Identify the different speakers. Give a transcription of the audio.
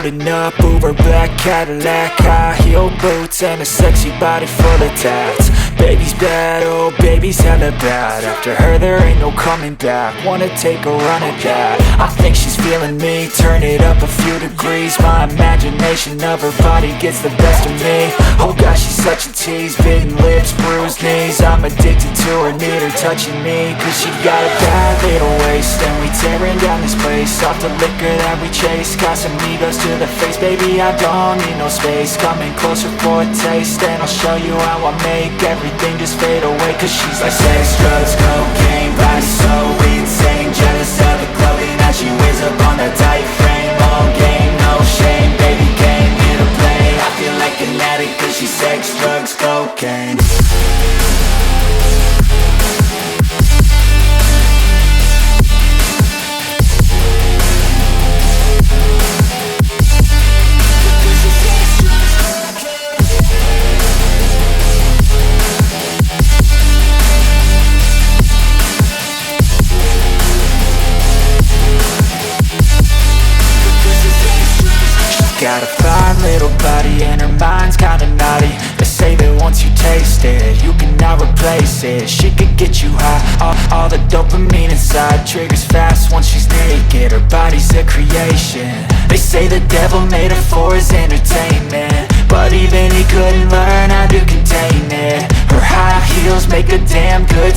Speaker 1: Pulling up Uber black Cadillac, high heel boots and a sexy body full of tats. Baby's bad, oh baby's hella bad. After her there ain't no coming back. Wanna take a run at that. I think she's feeling me, turn it up a few degrees. My imagination of her body gets the best of me. Oh gosh, she's such a tease, bitten lips, bruised knees. I'm addicted to her, need her touching me, cause she got a bad little waist. And we tearing down this place, off the liquor that we chase. Casamigos to the face, baby I don't need no space. Coming closer for a taste, and I'll show you how I make everything just fade away. Cause she's like sex, drugs, cocaine, body so insane. Jealous of the clothing that she wears up on that tight frame. All game, no shame, baby came here to play. I feel like an addict cause she's sex, drugs, cocaine. Got a fine little body and her mind's kinda naughty. They say that once you taste it, you cannot replace it. She could get you high, all the dopamine inside triggers fast once she's naked. Her body's a creation. They say the devil made her for his entertainment, but even he couldn't learn how to contain it. Her high heels make a damn good